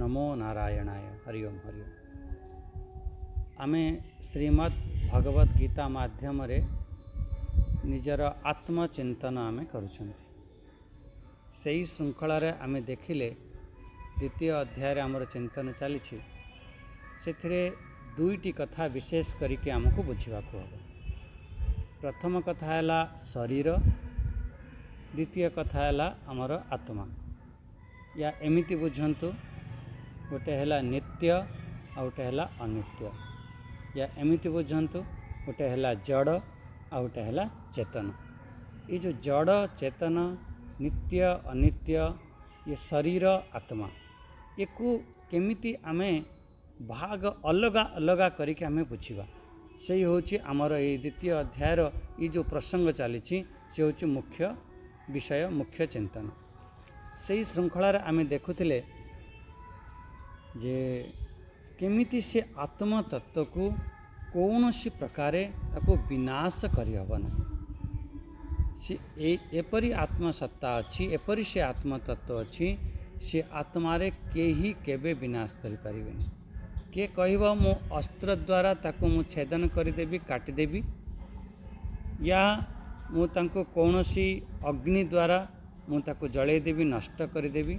नमो नारायणाय। हरि ओम हरि ओम। आमे श्रीमद् भगवद गीता माध्यम रे निजर आत्मचिंतन आमे करुछंती। सही श्रृंखला रे आमे देखिले द्वितीय अध्याय आमर चिंतन चली से दुईटी कथा विशेष करके आमको बुझा हम। प्रथम कथा है शरीर, द्वितीय कथा है आमर आत्मा। या एमिति बुझंतु, गोटे है नित्य आ गोटे है अनित्य। या एमिति बुझंतु, गोटे है जड़ आ गोटे है चेतन। ये जो जड़ चेतन नित्य अनित्य ये शरीर आत्मा ये को केमिति आमे भाग अलग अलग करके आमे बुझिबा, से होची आमर ये द्वितीय अध्यायर ये जो प्रसंग चली से होची मुख्य विषय, मुख्य चिंतन। से श्रृंखला आमे देखुथिले जे केमिति से आत्म तत्व को कौन सी प्रकार ताको विनाश करि हबन। से एपरी आत्मसत्ता अच्छी, एपरी से आत्म तत्व अच्छी, से आत्मारे केही केबे विनाश करि परिबेनि। के कहबो मो अस्त्र द्वारा ताको मु छेदन करदेवी, काटिदेवी, या मु ताको कौनसी अग्नि द्वारा मु ताको जलैदेवी, नष्ट करदेवी,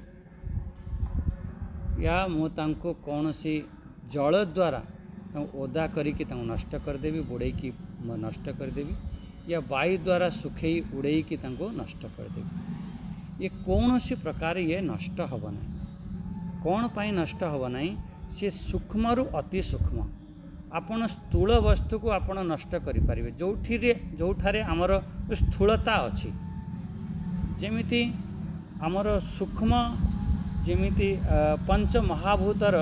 या मु ताको कौनसी जल द्वारा ओदा करिकी ताको नष्ट करदेवी, बुड़ेकी नष्ट करदेवी, या वायु द्वारा सुखई उड़ेकी ताको नष्ट करदेवी। ये कौनसी प्रकार ये नष्ट हब ना। कौन पाई नष्ट हब ना? से सूक्ष्म रु अति सूक्ष्म आपण स्थूल वस्तु को आपण नष्ट करिपारिबे। जोठारे आमर स्थूलता अछि, जेमिति आमर सूक्ष्म, जेमिति पंच महाभूतर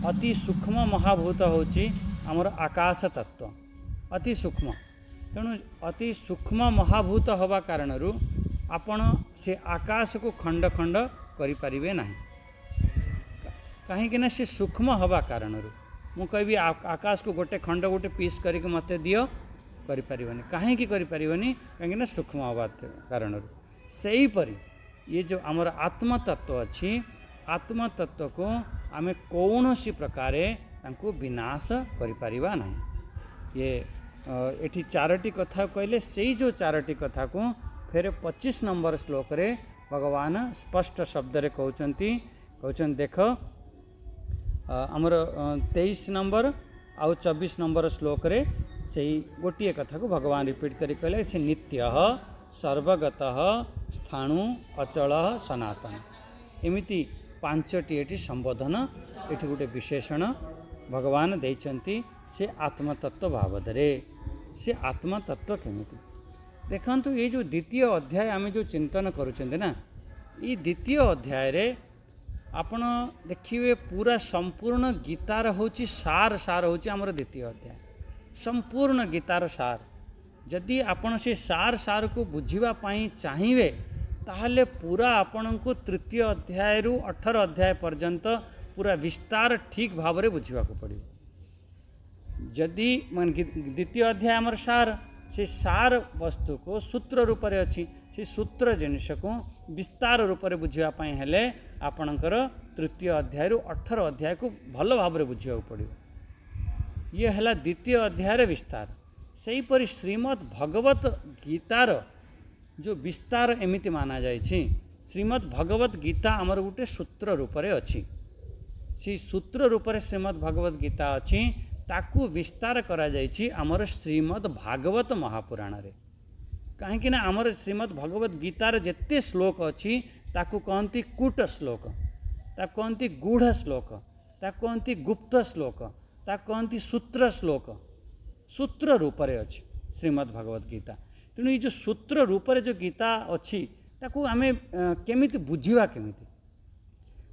अति सूक्ष्म महाभूत होची आमर आकाश तत्व, अति सूक्ष्म। तेणु अति सूक्ष्म महाभूत हवा कारणरू आपण से आकाश को खंड खंड करिपारिबे नाही। कहीं से सूक्ष्म हवा कारणरू मु कहबी आकाश को गोटे खंड गोटे पीस करके मते दियो, करिपारिबनी। कहीं करिपारिबनी, कहीं सूक्ष्म हवा कारणरू। सही परी ये जो आमर आत्म तत्व अच्छी, आत्म तत्व को आमे कौन सी प्रकारे तांको विनाश करिपारिबा नाही। ये एठी चारोटी कथा कहले, से जो चारोटी कथा को फिर 25 नंबर श्लोक रे भगवान स्पष्ट शब्द रे कहउचंती देख आमर 23 नंबर आउ 24 नंबर श्लोक रे से गोटे कथा को भगवान रिपीट करी कहले, से नित्य सर्वगत स्थाणु अचल सनातन। एमिति पांचटी एटी संबोधन, एटी गोटे विशेषण भगवान देइचंती से आत्मतत्व बाबदरे। से आत्मतत्व केमिति देखंतु, ये जो द्वितीय अध्याय आमे जो चिंतन करूचंते ना, ये द्वितीय अध्याय रे आपण देखिए पूरा संपूर्ण गीतार होची सार होची आमर द्वितीय अध्याय। संपूर्ण गीतार सार जदि आपण से सार को बुझिबा पाई चाहिए, ताहले पूरा आपण को तृतीय अध्याय रु 18 अध्याय पर्यंत पूरा विस्तार ठीक भाव रे बुझिबा को पड़िबो। जदि द्वितीय अध्याय आमर सार, से सार वस्तु को सूत्र रूप रे अछि, से सूत्र जिनिस को विस्तार रूप रे बुझिबा पाई हेले आपणकर तृतीय अध्याय रु 18 अध्याय को भल भाव रे बुझिबा पड़िबो। ये हला द्वितीय अध्याय रे विस्तार। सही परि श्रीमद् भगवत गीतार जो विस्तार एमिति माना जाइछि। श्रीमद् भगवत गीता आमर गोटे सूत्र रूप रे अछि। सी सूत्र रूप रे श्रीमद् भगवत गीता अछि, ताकू विस्तार करा जाइछि आमर श्रीमद् भागवत महापुराण रे। कहीं ना आमर श्रीमद् भगवत गीतार जेते श्लोक अछि ताकू कहंती कूट श्लोक, ताकू कहंती गूढ़ श्लोक, ताकू कहंती गुप्त श्लोक, ताकू कहंती सूत्र श्लोक। सूत्र रूप रे अछि श्रीमद् भगवत गीता। तेणु ये जो सूत्र रूप रे जो गीता अछि ताकू आमे केमिति बुझिबा, केमिति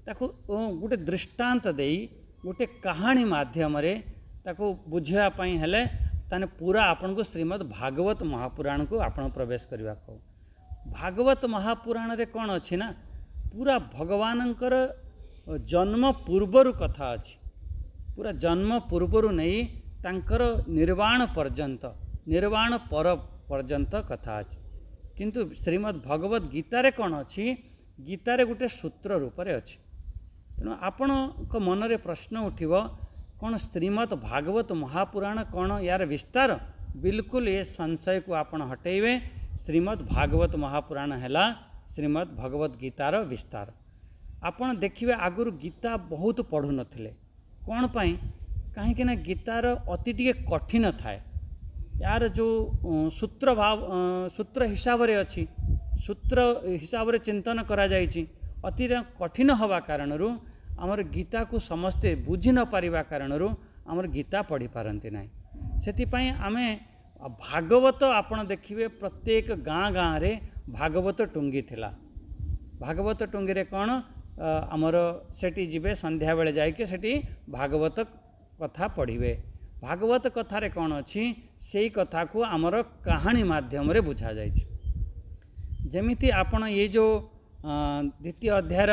ताकू गोटे दृष्टांत देई, गोटे कहानी माध्यम रे ताको बुझिया पाई हेले ताने पूरा आपन को श्रीमद् भागवत महापुराण को आपण प्रवेश करबा को। भागवत महापुराण रे कौन अछि ना, पूरा भगवानंकर जन्म पूर्वरु कथा अछि। पूरा जन्म पूर्वरु नहीं तांकर निर्वाण पर्यंत, निर्वाण पर पर्यंत कथा अछि। किंतु श्रीमद् भगवत गीता रे कौन अछि, गीता रे गोटे सूत्र रूप रे अछि। तेणु आपणଙ୍କ मनरे प्रश्न उठिब कौन श्रीमद् भागवत महापुराण कौन यार विस्तार बिल्कुल ये संशय को आपण हटेबे। श्रीमद् भागवत महापुराण है श्रीमद् भगवत गीतार विस्तार। आपण देखिए आगुरी गीता बहुत पढ़ु नथिले कौन पाई कहीं ना गीतार अति टिके कठिन थाए यार जो सूत्र हिसाब रे अच्छी सूत्र हिसाब रे चिंतन करा जायछि अति कठिन हवा कारणरू आमर गीता को समस्ते बुझी न पारिबा कारणरू आमर गीता पढ़ी पारंती नाही। सेतिपाई आमे भागवत आपण देखिए प्रत्येक गाँ गाँ रे भागवत टुंगी थिला। भागवत टुंगी रे कौन आमर सेठी जिबे संध्या बेले जाइके सेठी भागवत कथा पढ़िबे। भागवत कथारे कौन अच्छी से कथा को आमर कहानी माध्यम रे बुझा जाइछि। जेमिति आपण ये जो द्वितीय अध्याय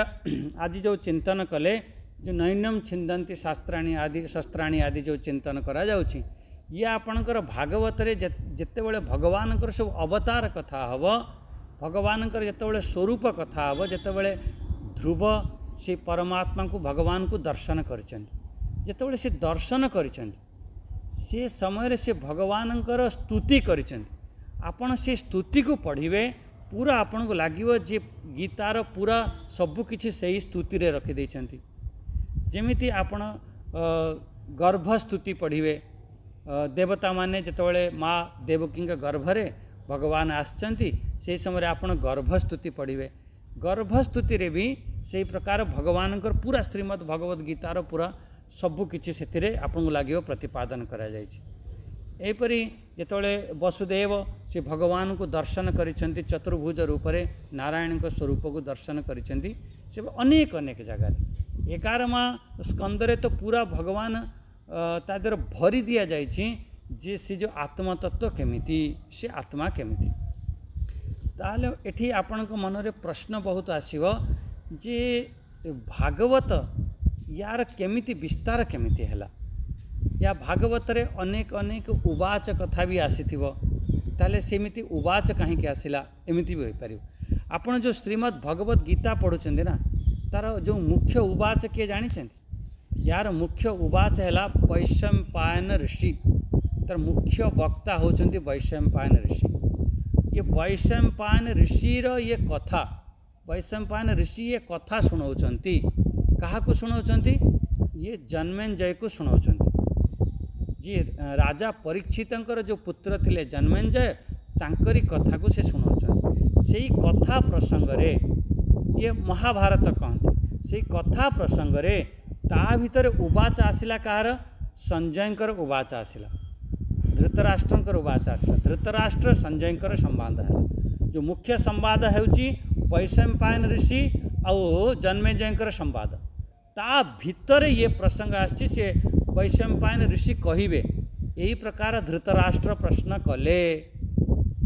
आज जो चिंतन कले जो नैनम छिंदंती शास्त्राणी आदि शस्त्राणी आदि जो चिंतन करा जाउछि ये आपणकर भागवत रे जेते बेले भगवानकर सब अवतार कथा हब भगवानकर जेते बेले स्वरूप कथा हब जेते बेले ध्रुव से परमात्मा को भगवान को दर्शन करिसेंती जेते बेले से दर्शन करिसेंती से समय से भगवानकर स्तुति करिसेंती आपण से स्तुति को पढ़िबे पूरा आपन को लागिवो जे गीतार पूरा सबु किछि सही स्तुति रे रखि दैछंती। जेमिति आपण गर्भ स्तुति पढ़िबे देवता माने जेतबेले माँ देवकी गर्भरे भगवान आसचंती से समय आपण गर्भ स्तुति पढ़िबे। गर्भ स्तुति रे भी से प्रकार भगवानकर पूरा श्रीमद् भगवत गीतार पूरा सबु किछि सेतिरे आपन को लागिवो प्रतिपादन करा जायछि। एपरी जेतबेले वसुदेव से भगवान को दर्शन करिसेंती चतुर्भुज रूप रे नारायण को स्वरूप को दर्शन करिसेंती से अनेक अनेक जगह 11वां स्कंदरे तो पूरा भगवान तादर भरी दिया जाइछि जे से जो आत्मा तत्व केमिति से आत्मा केमिति। ताले एठी आपनक मनरे प्रश्न बहुत आसीबो जे भागवत यार केमिति विस्तार केमिति हैला या भागवत रे अनेक अनेक उवाच कथा भी आसीथिबो ताले सेमिति उवाच कहीं आसिला एमिति भी होई पारिबो। आपण जो श्रीमद् भगवत गीता पढ़ुचंदी ना तार जो मुख्य उवाच किए जानिछंती यार मुख्य उवाच हैला वैशंपायन ऋषि तार मुख्य वक्ता होचंती वैशंपायन ऋषि। ये वैशंपायन ऋषि रो ये कथा वैशंपायन ऋषि ये कथा सुनाउचंती कहा को सुनाउचंती ये जन्मेंजय को सुनाउचंती। जी राजा परीक्षितंकर जो पुत्र थिले जन्मेंजय तांकरी कथा को से सुनाउचंती। सेई कथा प्रसंग रे ये महाभारत कहते से कथा प्रसंग रे ता भितर उवाच आसिला कार संजयंकर उवाच आसिला धृतराष्ट्रंकर उवाच आसिला। धृतराष्ट्र संजयंकर संवाद है जो मुख्य संवाद हेउची वैशंपायन ऋषि और जन्मेजयंकर संवाद ता भितर ये प्रसंग आछि से वैशंपायन ऋषि कहिबे यही प्रकार धृतराष्ट्र प्रश्न कले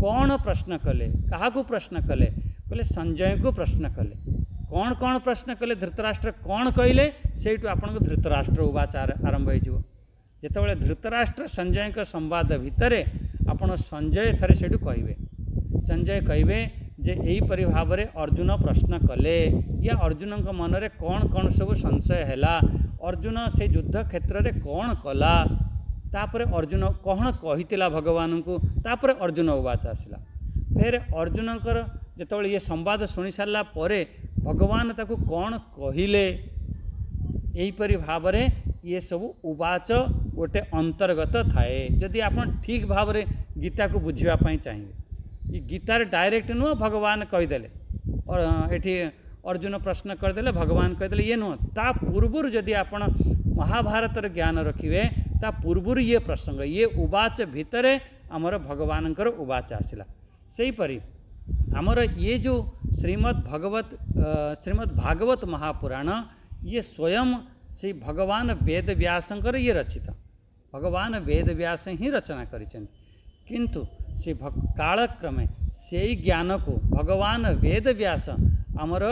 कौन प्रश्न कले कहा को प्रश्न कले कहले संजय को प्रश्न कले कौन कौन प्रश्न कले धृतराष्ट्र कौन कहले सेठू आपन धृतराष्ट्र उवाच आरंभ हो जेतेबेले धृतराष्ट्र संजय का संवाद भितर आपन संजय थरे सेठू कहिबे संजय कहिबे जे यही परि भाव रे अर्जुन प्रश्न कले या अर्जुन मन रे कौन कौन सब संशय हैला अर्जुन से युद्ध क्षेत्र रे कौन कला तापरे अर्जुन कौन कहितिला भगवान को तापरे अर्जुन उवाच आसिला। फिर अर्जुनकर जेतेबेले ये संवाद शुणी सारा परे भगवान ताकू कौन कहिले यही परि भाव रे ये सब उवाच गोटे अंतर्गत थाए। जदि आपन ठीक भाव रे गीता को बुझिबा पई चाहिए ये गीतार डायरेक्ट नुह भगवान कहीदेले और एठी अर्जुन प्रश्न करदेले भगवान कहीदेले ये नुह ता पूर्वर जदि आपण महाभारतर ज्ञान रखिए ता पूर्वर ये प्रसंग ये उवाच भितर आमर भगवानकर उवाच आसिला। सेही परि आमर ये जो श्रीमद् भागवत महापुराण ये स्वयं से भगवान वेद व्यासंकर ये रचित भगवान वेद व्यास ही रचना करिसेंती किंतु से कालक्रमे से ज्ञान को भगवान वेद व्यास आमर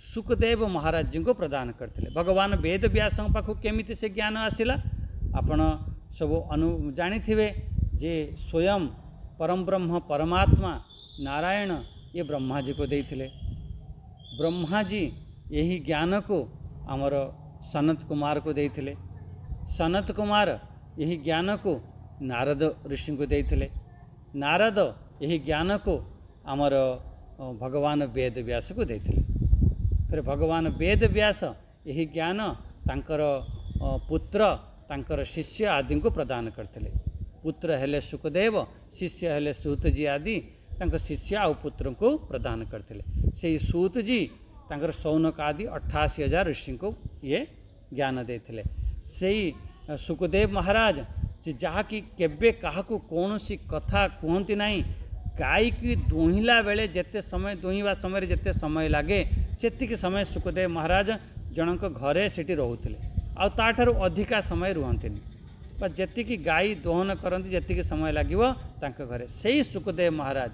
सुखदेव महाराज जी को प्रदान करते। भगवान वेद व्यास पाखु केमिति से ज्ञान आसिला आपण सब जानी जे स्वयं परम ब्रह्म परमात्मा नारायण ये ब्रह्मा जी को देइथिले। ब्रह्मा जी यही ज्ञान को आमर सनत कुमार को देइथिले। सनत कुमार यही ज्ञान को नारद ऋषि को देइथिले। नारद यही ज्ञान को आमर भगवान वेद व्यास को देइथिले। फिर भगवान वेद व्यास यही ज्ञान तांकर पुत्र तांकर शिष्य आदि को प्रदान करथिले। पुत्र हेले सुखदेव, शिष्य हेले सूत जी आदि तांकर शिष्य आ पुत्र को प्रदान करथिले। से सूत जी तांकर सौनक आदि 88,000 ऋषि को ये ज्ञान देथिले। से सुखदेव महाराज से जहाँकि केबे काहाकू कौनसी कथा कहती नहीं, गाई की दुहिला बेले जेते समय दुहिबा समय जेते समय लगे सेतिक समय सुखदेव महाराज जनक घरे सेठी रहउथिले। आ ताठारु अधिका समय रुहंतिनी, बा जेतिकी गाई दोहन करती जेतिकी समय लागिवो तांक घरे। सेही सुखदेव महाराज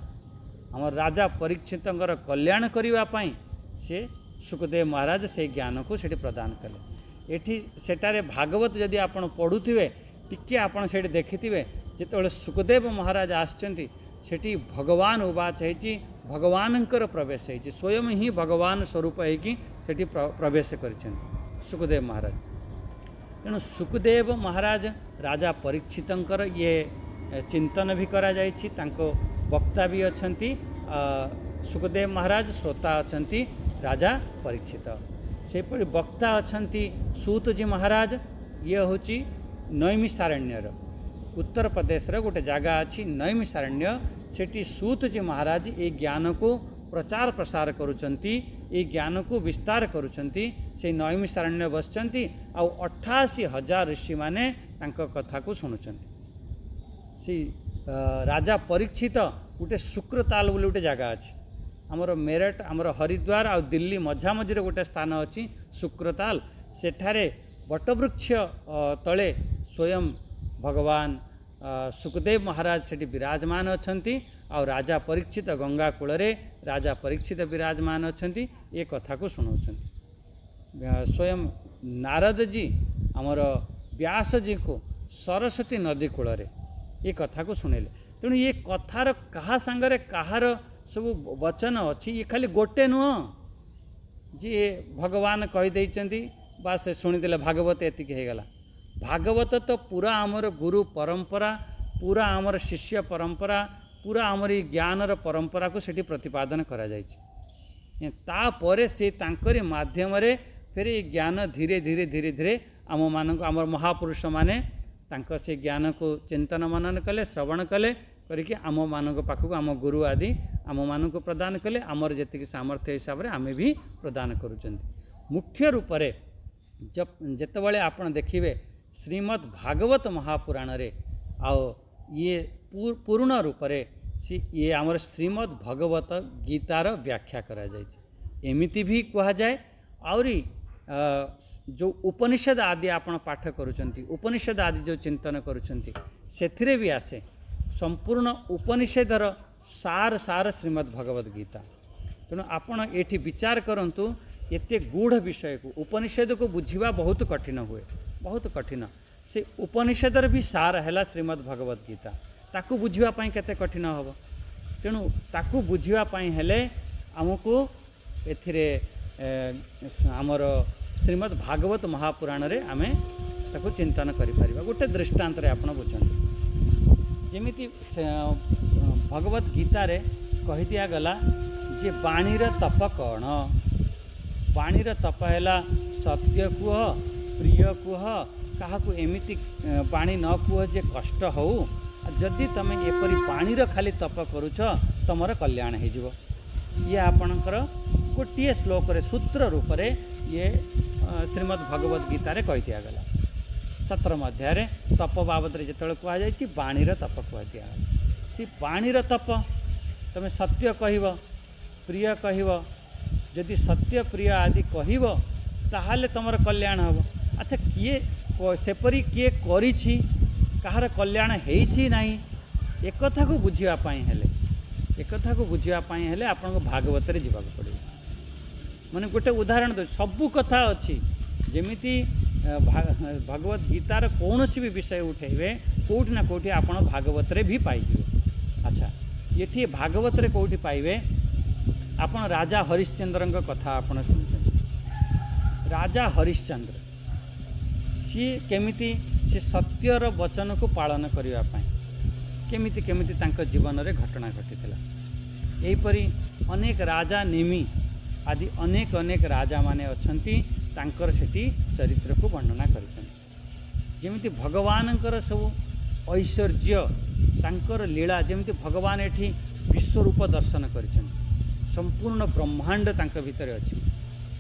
हमर राजा परीक्षितंकर कल्याण करिवा पई से सुखदेव महाराज से ज्ञान को सेठी प्रदान कले। एठी सेटारे भागवत जदि आपण पढ़ुथिबे टिके आपण सेठी देखिथिबे जेतेबेले सुखदेव महाराज आछंती सेठी भगवान उवाच हेची, भगवानंकर प्रवेश हेची, स्वयं ही भगवान स्वरूप हेकी सेठी प्रवेश करिसेंती सुखदेव महाराज। तेणु सुखदेव महाराज राजा परीक्षितंकर ये चिंतन भी करा जायछि। तांको वक्ता भी अछंती सुखदेव महाराज, श्रोता अछंती राजा परीक्षित। सेपरि वक्ता अछंती सूत जी महाराज। ये होची नैमिषारण्यर उत्तर प्रदेश रे गोटे जगह अच्छी नैमिषारण्य। सेठी सूत जी महाराज ये ज्ञान को प्रचार प्रसार करुचंती, ये ज्ञान को विस्तार करुचंती। से नैमिषारण्य बसचंती आ 88,000 ऋषि माने तांको कथा को सुनुचंती। से राजा परीक्षित गोटे शुक्रताल बोली गोटे जगह अच्छी आमर मेरठ आमर हरिद्वार आ दिल्ली मझामझी गोटे स्थान अच्छी शुक्रताल। सेठारे वटवृक्ष तले स्वयं भगवान सुखदेव महाराज सेठी विराजमान अछंती आ राजा परीक्षित गंगा कूल रे राजा परीक्षित विराजमान अछंती। ये कथा को सुनाउछंती। स्वयं नारद जी आमर व्यास जी को सरस्वती नदी कूल रे ये कथा को सुनेले। तेणु ये कथार कहा सांगरे कहार सब वचन अच्छी, ये खाली गोटे नुह जी भगवान कही देइचंती बा से शुणीदेले भागवत एतिक हेगला। भागवत तो पूरा आमर गुरु परंपरा, पूरा आमर शिष्य परंपरा, पूरा आमर ज्ञानर परंपरा को सेठी प्रतिपादन करा जायछि। तापरे से तांकरी माध्यम रे फिर ये ज्ञान धीरे धीरे धीरे धीरे आम मानक आमर महापुरुष माने तांक से ज्ञान को चिंतन मनन कले, श्रवण कले करके आम मानक पाखक आम गुरु आदि आम मानक प्रदान कले। आमर जेतिक सामर्थ्य हिसाब रे आमे भी प्रदान करुचंती। मुख्य रूप रे जब जेतेबेले आपण देखिबे श्रीमद् भागवत महापुराण रे आओ ये पूर्ण रूप रे ये आमर श्रीमद् भगवत गीतार व्याख्या करा जायछि। एमिति भी कहा जाए आउरी जो उपनिषद आदि आपण पाठ करुचंती, उपनिषद आदि जो चिंतन करुचंती सेथिरे भी आसे संपूर्ण उपनिषदर सार सार श्रीमद् भगवत गीता। तेणु आपण एठी विचार करंतु एते गूढ़ विषय को उपनिषद को बुझिबा बहुत कठिन हुए, बहुत कठिन। से उपनिषदर भी सार है श्रीमद् भगवत गीता, ताकू बुझिबा पई केते कठिन हबो। तेणु ताकू बुझिबा पई हेले आमको एथिरे आमर श्रीमद् भागवत महापुराण रे आमे ताकू चिंतन करि परिबा। गोटे दृष्टांत रे आपण बुझंतु, जेमिति भगवत गीता रे कहि दिया गला जे बाणीर तप कौन। बाणीर तप है सत्य कुह, प्रिय कुह, क्या एमती बाणी न कुह जे कष्ट हो। जदि तुम एपरी बाणीर खाली तप करुच तुमर कल्याण हो। ये आपणकर गोटे श्लोक रे सूत्र रूप रे ये श्रीमद् भगवत गीता रे कहि दिया गला। 17 अध्याय रे तप बाबद रे जेतले कहा जायछि बाणीर तप कहि दिया। से बाणीर तप तुम सत्य कहब, प्रिय कहब, जदि सत्य प्रिय आदि कहब ताहले तुमर कल्याण हम। अच्छा किए सेपरी किए करिछि, कहार कल्याण हेछि नाही, एक कथा को बुझिबा पई हेले, एक कथा को बुझिबा पई हेले आपन भागवत रे जीवा पड़े। माने गोटे उदाहरण दो, सबु कथा अछि जेमिति भगवत गीतार कौनसी भी विषय उठेबे कोठी ना कोठी आपन भागवत रे भी पाइबे। अच्छा ये भागवत रे कोठी पाइबे, आपण राजा हरिश्चंद्र कथा आपण सुनिछन। राजा हरिश्चंद्र सी केमिति से सत्यर वचन को पालन करने केमिति केमिति तांको जीवन रे घटना घटीला। एहीपरि अनेक राजा नेमी आदि अनेक अनेक राजा माने अछंती तांकर सेठी चरित्र को वर्णना करिसेंती। जेमिति भगवानंकर सब ऐश्वर्य तांकर लीला जेमिति भगवान एठी विश्वरूप दर्शन करिसेंती। संपूर्ण ब्रह्मांड तांक भितर अछि।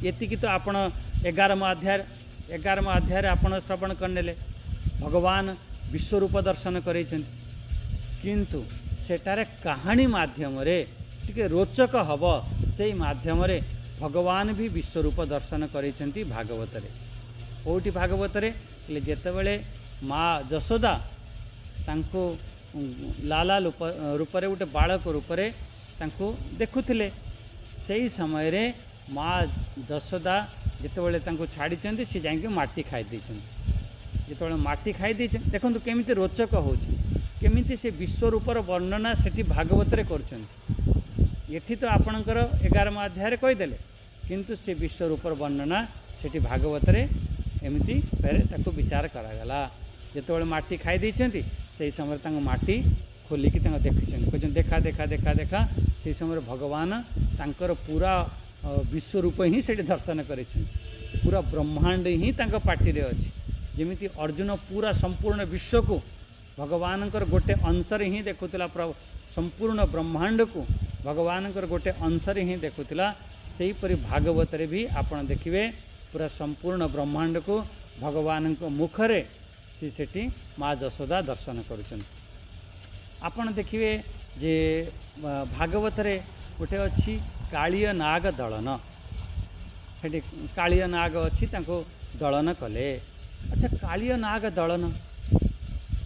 एतिकी तो आपण 11 अध्याय आपण श्रवण करनेले भगवान विश्वरूप दर्शन करिसेंती। किंतु सेटारे कहानी माध्यम रे टिके रोचक हब से माध्यम रे भगवान भी विश्वरूप दर्शन करिसेंती भागवत रे। कोठी भागवत रे जेतेबेले माँ जशोदा तांको लाला रूप रे गोटे बालक रूप रे तांको देखुथिले सेही समय रे माँ जशोदा जेतेबेले तांको छाड़ीचंती से जाके माटी खाई दैछंती। जेतेबेले माटी खाई दैछंती देखंतु केमिति रोचक होउछि केमिति से विश्वरूपर वर्णना सेठी भागवत रे करछंती। एठी तो आपणकर 11 अध्याय रे कहिदेले किंतु से विश्वरूपर वर्णना सेठी भागवत रे एमिति फेरे ताको विचार करागला। जेतेबेले माटी खाई दैछंती सेही समय तांको माटी खोलिकी तांको देखिछंती कहछन देखा देखा देखा देखा सेही समय भगवान तांकर पूरा विश्वरूप ही सेठी दर्शन करिछंती। पूरा ब्रह्मांड ही तांको पाटी रे अछि। जेमिति अर्जुन पूरा संपूर्ण विश्व को भगवानकर गोटे अंशरे ही देखुला। संपूर्ण ब्रह्मांड को भगवानकर गोटे अंशरे ही देखुला। सेही परि भागवत रे भी आपण देखिबे पूरा संपूर्ण ब्रह्मांड को भगवान मुखरे सेठी माँ जशोदा दर्शन करुछन। आपण देखिबे जे भागवत रे गोटे अछि कालिय नाग दलन। सेठी कालिय नाग अछि तांको दलन कले। अच्छा कालिय नाग दलन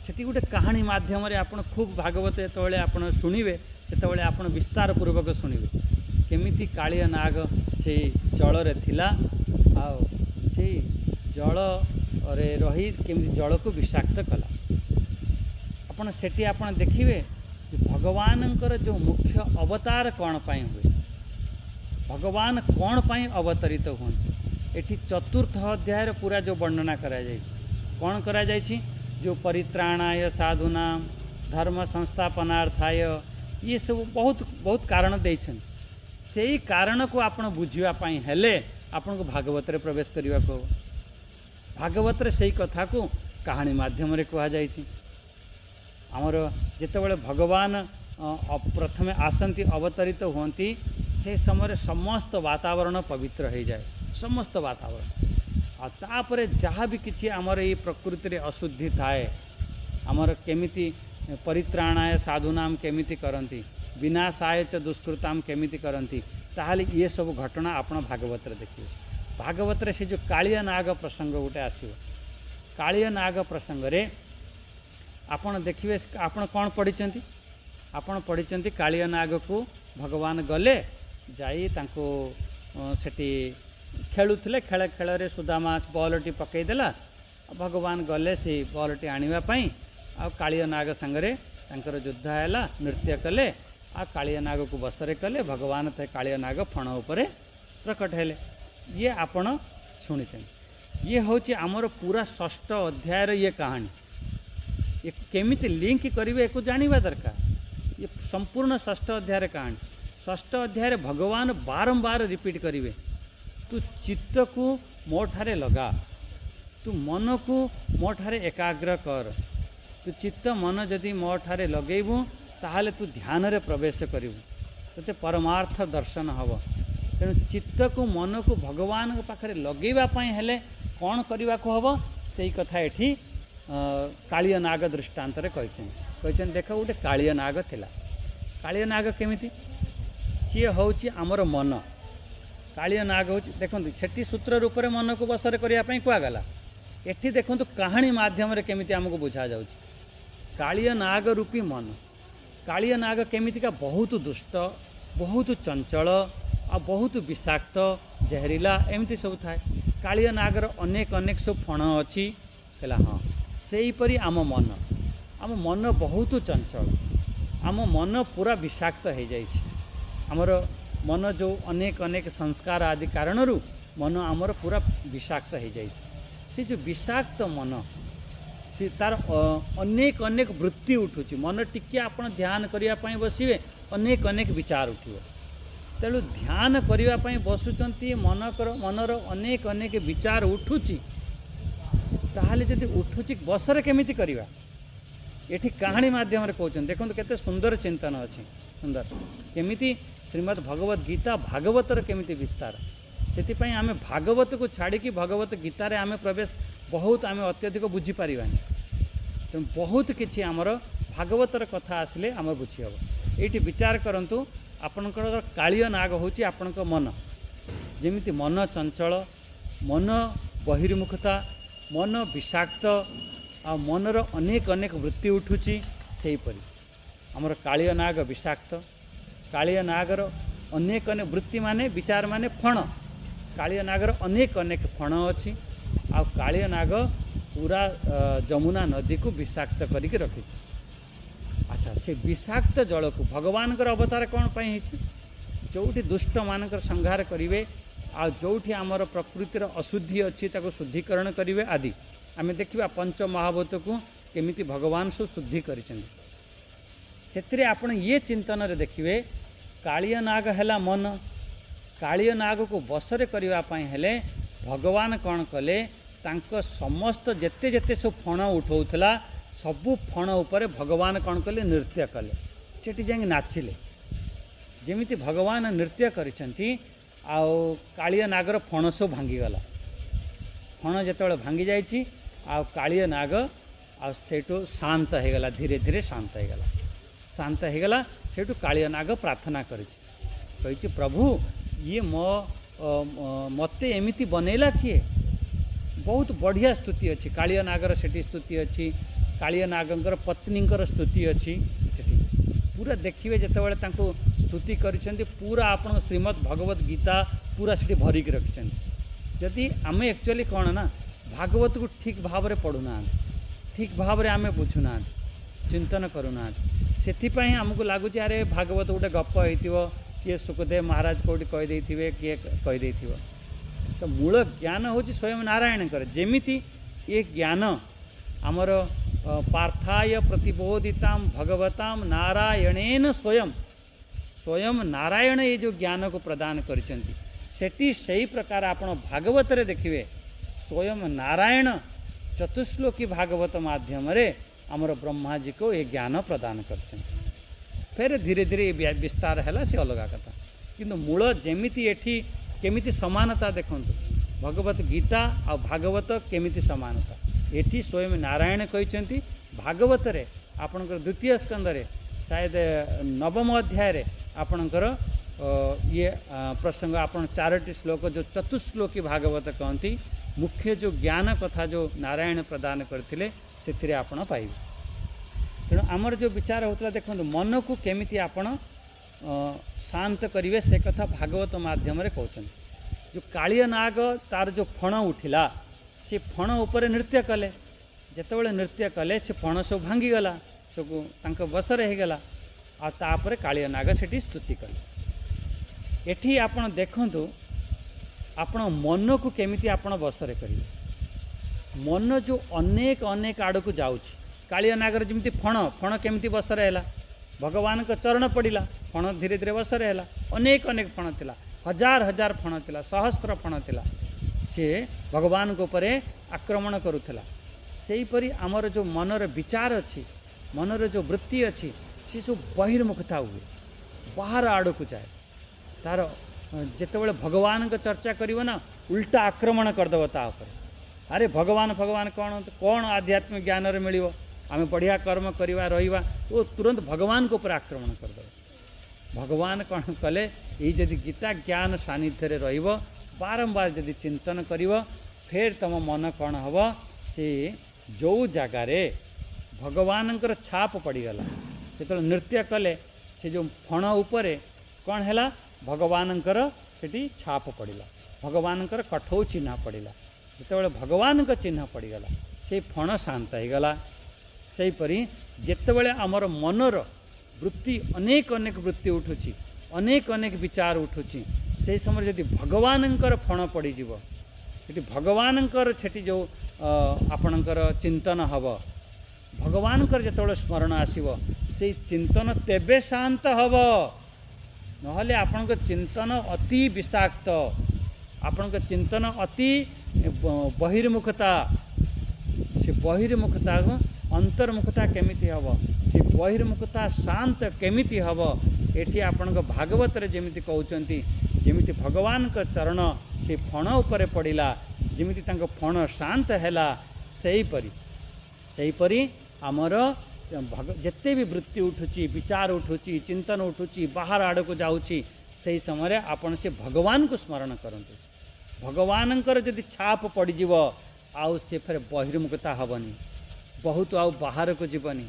सेठी गोटे कहानी माध्यम रे आपण खूब भागवत जेतेबेले आपण शुणिबे सेतेबेले आपण विस्तार पूर्वक शुणिबे केमिति कालिय नाग से जल रे थिला आ से जल रे रही केमिति जल को विषाक्त कला। आपण सेठी आपण देखिबे जे भगवानंकर जो मुख्य अवतार कौन पाई हुए भगवान कौन पाई अवतरित हुए एठी चतुर्थ अध्याय पूरा जो वर्णना करा जायछि कौन करा जायछि जो परित्राणाय साधुनाम धर्म संस्थापनार्थाय ये सब बहुत बहुत कारण देछन। सेही कारण को आपण बुझिबा पाई हेले आपण को भागवत रे प्रवेश करिवा को भागवत रे सेही कथा को कहानी माध्यम रे कहा जायछि। हमर जेतेबेले भगवान प्रथमे आसंती अवतरित होती से समय समस्त वातावरण पवित्र हो जाए समस्त वातावरण आ तापरे जहाँ भी किसी आमर ये प्रकृति रे अशुद्धि थाए आमर केमिति परित्राणाय साधुनाम केमिति करंती विनाशाय च दुष्कृताम केमिति करंती ताहले ये सब घटना आपण भागवत रे देखिए। भागवत रे से जो कालिया नाग प्रसंग गोटे आसीबो कालिया नाग प्रसंग रे आपण देखिए आपण कौन पढ़ी आपण पढ़ी कालिया नाग को भगवान गले जाई तांको सेठी खेलुथिले खेल खेल रे सुदामा बॉलटी पकईदेला भगवान गले से बॉलटी आनिबा पई आ कालिया नाग संगरे तांकर युद्ध हैला नृत्य कले आ कालिया नाग को बसरे कले भगवान थे कालिया नाग फण उपरे प्रकट हेले। ये आपण शुणिछन ये होची आमर पूरा 6ठ अध्याय रे ये कहानी ये केमिति लिंक करिवे एको जानिबा दरकार। ये संपूर्ण 6ठ अध्याय रे कहानी 6ठ अध्याय रे भगवान बारंबार रिपीट करिवे तू चित्त को मो ठारे लगा तू मन को मो ठारे एकाग्र कर तू चित्त मन जदि मो ठारे लगेबू ताहले तू ध्यान रे प्रवेश करिवु तते परमार्थ दर्शन हब। तेणु चित्त को मन को भगवान पाखरे लगेबा पई हेले कौन करने को हम से कथा एठी कालिया नाग दृष्टांत कहते देख गोटे कालिया नाग थिला कालिया नाग केमिति सी हूँ आमर मन कालिया नाग हूँ देखो सेठी सूत्र रूप में मन को बसर करने कहगला एठी देखो कहानी माध्यम केमिति आमको बुझा जा कालिया नाग रूपी मन कालिया नाग केमितिका बहुत दुष्ट बहुत चंचल आ बहुत विषाक्त जहरीला एमती सब थाए कालिया नागर अनेक अनेक सब फण अच्छी कहला हाँ से हीपरी आम मन बहुत चंचल आम मन पूरा विषाक्त हो जाइए आमर मन जो अनेक अनेक संस्कार आदि कारणरू मन आमर पूरा विषाक्त हो जाए से जो विषाक्त मन सी तार अनेक अनेक वृत्ति उठुची मन टिके आपण ध्यान करने बसवे अनेक अनेक विचार उठिव तेणु ध्यान करने बसुंच मनर अनेक अनेक विचार उठुची ताहले जदि उठुची बसरे केमिति करवा ये कहानी माध्यम कहते देखो केते सुंदर चिंतन अच्छे सुंदर केमिति श्रीमद् भगवत गीता भागवतर केमिति विस्तार से आम भागवत को छाड़ी भगवत गीतार आम प्रवेश बहुत आम अत्यधिक बुझीपारानी तेणु बहुत किसी आमर भागवतर कथा आसिले आम बुझी हम ये विचार करूँ आपणकर कालिय नाग हूँ आपण मन जमीती मन चंचल मन बहिर्मुखता मन विषाक्त आ मनर अनेक अनेक वृत्ति उठुची सेहीपरि आमर कालिय नाग विषाक्त कालिय नागर अनेक अनेक वृत्ति माने विचार माने फण कालिय नागर अनेक अनेक फण अच्छी आ कालिय नाग पूरा जमुना नदी को विषाक्त करके रखी। अच्छा से विषाक्त जल को भगवान कर अवतार कौन पाई जोठी दुष्ट मानकर संहार करेंगे आ जोठी आमर प्रकृतिर अशुद्धि अच्छी ताको शुद्धिकरण करेंगे आदि आम देखा पंच महाभूत को केमिति भगवान सब शुद्धि करें आपण ये चिंतन रे देखिए कालिय नाग है मन कालिय नाग को बसरे करने हेले भगवान कौन कले तांको समस्त जेते जेते सब फण उठाऊला सबू फण उपरे भगवान कौन कले नृत्य कले सेठी जाई नाचिले जेमिति भगवान नृत्य करिसेंती आउ कालिय नागर फण सब भांगीगला फण जेतेबेले भांगी जाइछि आ कालिय नाग आ सेठू शांत होगला धीरे धीरे शांत होगला सेठू कालिय नाग प्रार्थना करिछि प्रभु ये मते एमिति बनैला किए बहुत बढ़िया स्तुति अच्छी कालिय नागर सेठी स्तुति अच्छी कालिय नागर पत्नींकर स्तुति अच्छी सेठी पूरा देखिए जितेबाला तांको स्तुति करिसेंती पूरा आपण श्रीमद् भगवत गीता पूरा सेठी भरिक रखिसेंती जदि आमे एक्चुअली कौन ना भागवत को ठीक भाव में पढ़ुना ठीक भाव में आम बुझुना चिंतन करूना से आमको लगुच अरे भागवत गोटे गप हो किए सुखदेव महाराज कौटी कहीदे किए कहीदे तो मूल ज्ञान हूँ स्वयं नारायण जमीती ये ज्ञान आमर पार्थाय प्रतिबोधिता भगवता नारायणेन स्वयं स्वयं नारायण ये जो ज्ञान को प्रदान करिसेंती से प्रकार आप भागवत रे देखिए स्वयं नारायण चतुश्लोकी भागवत माध्यम रे आमर ब्रह्मा जी को ये ज्ञान प्रदान कर फिर धीरे धीरे ये विस्तार है से अलग कथा किंतु मूल जमीती एठी केमिति समानता देखु भगवत गीता आ भागवत केमिति समानता एठी स्वयं नारायण कहते भागवत रे आपणकर द्वितीय स्कंद रे शायद नवम अध्याय रे आपणकर ये प्रसंग आपण 4टी श्लोक जो चतुश्लोकी भागवत कहती मुख्य जो ज्ञान कथा जो नारायण प्रदान करते से आपण पाइबे तेणु आमर जो विचार होता देखो मन को केमिति आपण शांत करेंगे से कथा भागवत माध्यम कहते जो कालिय नाग तार जो फण उठिला से फण उपर नृत्य कले जितेबाला नृत्य कले से फण सब भांगीगला सब तांक बसरे होगला आपर कालिय नाग से स्तुति कले एठी आपण देखंतु आपण मन को केमिति आपण बसरे करेंगे मन जो अनेक अनेक आड़ को जाउछि कालिय नागर जमी फण फण केमिति बसरे है भगवान का चरण पड़ा फण धीरे धीरे बसरे है अनेक अनेक फण थिला हजार हजार फण थिला सहस्र फण थिला से भगवान को परे आक्रमण करुला सेहीपरि आमर जो मनर विचार अच्छी मनर जो वृत्ति अच्छी सी सब बहिर्मुखता हुए बाहर आड़ को जाए तार जितेबाला भगवान का चर्चा करिवो ना उल्टा आक्रमण करदेव तापर अरे भगवान भगवान कौन कौन आध्यात्मिक ज्ञान रे मिलिवो आम बढ़िया कर्म करवा रहिबा वो तुरंत भगवान को ऊपर आक्रमण करदेव भगवान कौन कले ये जदि गीता ज्ञान सानिध्य रे रहिबो बारंबार जदि चिंतन करिवो फिर तुम मन कौन हम से जो जगार भगवान छाप पड़गला जो नृत्य कले से जो फण उपरे कौन है भगवानंकर सेठी छाप पड़ा भगवानंकर कठौ चिन्ह पड़ा जितेबाला भगवान का चिन्ह पड़गला से फण शांत होगला सेहीपरि जितेबाला आमर मनर वृत्ति अनेक अनेक वृत्ति उठुची अनेक अनेक विचार उठुची से समय जदि भगवानंकर फण पड़ीजिव सेठी भगवानंकर सेठी जो आपणकर चिंतन हब भगवानकर जेतबेले स्मरण आसीब से चिंतन तेबे शांत हब नहले आपणक चिंतन अति विषाक्त आपणक चिंतन अति बहिर्मुखता से बहिर्मुखता अंतर्मुखता केमिति हब से बहिर्मुखता शांत केमिति हब एठी आपणक भागवत रे जेमिति कहउचंती जेमिति भगवान का चरण से फण उपरे पड़िला जेमिति तांको फण शांत हैला सही परी आमर जिते भी वृत्ति उठुची विचार उठुची चिंतन उठुची बाहर आड़ को जाऊँगी से समय आपण से भगवान को स्मरण करंतु भगवानंकर जदि छाप पड़ीजिव आउ से फिर बहिर्मुखता हबनी बहुत आउ बाहर को जीवनी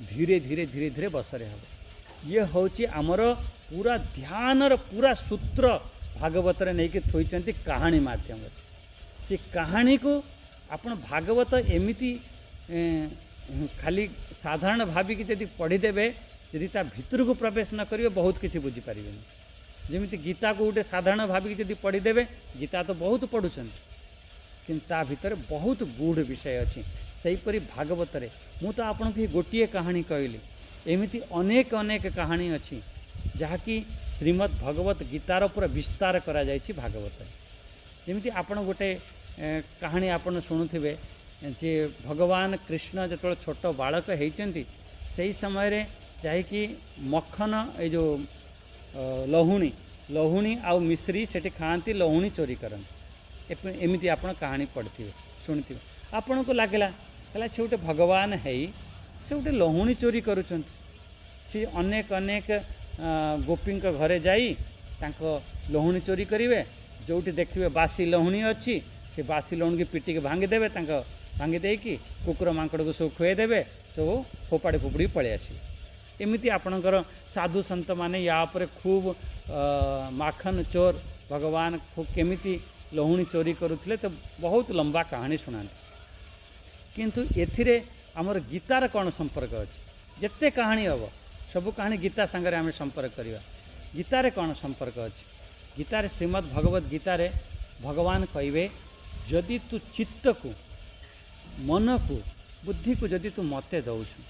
धीरे धीरे धीरे धीरे बसरे हम ये हूँ आमर पूरा ध्यान पूरा सूत्र भागवत रे नहीं थोइचंती कहानी माध्यम से कहानी को आपण भागवत एमिति खाली साधारण भाविकी जदि पढ़ीदेवे यदि ता भितर को प्रवेश न करेंगे बहुत किसी बुझीपारे जमी गीता को गोटे साधारण भाविकी जदि पढ़ीदेवे गीता तो बहुत पढ़ुंट कि ता भितर बहुत गूढ़ विषय अच्छी सेहीपरि भागवत रे मु तो आपन को गोटे कहानी कहली एमिति अनेक अनेक कहानी अच्छी जहाँकि श्रीमद् भगवत गीतार पूरा विस्तार करा जायछि भागवत जमिति आपण गोटे कहानी आपण शुणुथिबे जे भगवान कृष्ण जो छोट बालक होती से समय रे जाकि मक्खन ये जो लहुणी आउ मिश्री सेठी खाती लहुणी चोरी करते एमती आप कहानी पढ़िथे शुणुथे आपण को लगला कहला से गोटे भगवान है से गोटे लहुणी चोरी करुँच सी अनेक अनेक गोपी घरे जाई लहुणी चोरी करेंगे जोटी देखिए बासी लहुणी अच्छी से बासी लहुणी की पिटिक भांगीदेवे भांगी देकी कुकुर मांकड़ को सब खुएदेवे सब फोपाड़ी फोपड़ी पलि आसवे एमती आपणकर साधु संत माने या पर खूब माखन चोर भगवान खूब केमिति लहुणी चोरी करुले तो बहुत लंबा कहानी शुणाते किंतु एथिरे आमर गीतार कौन संपर्क अच्छी जिते कहानी हम सबू कहानी गीता सांगरे आम संपर्क करवा गीतार कौन संपर्क अच्छी गीतार श्रीमद् भगवत गीतार भगवान कहे जदि तू चित्त को मन को बुद्धि को जदि तू मते दौचु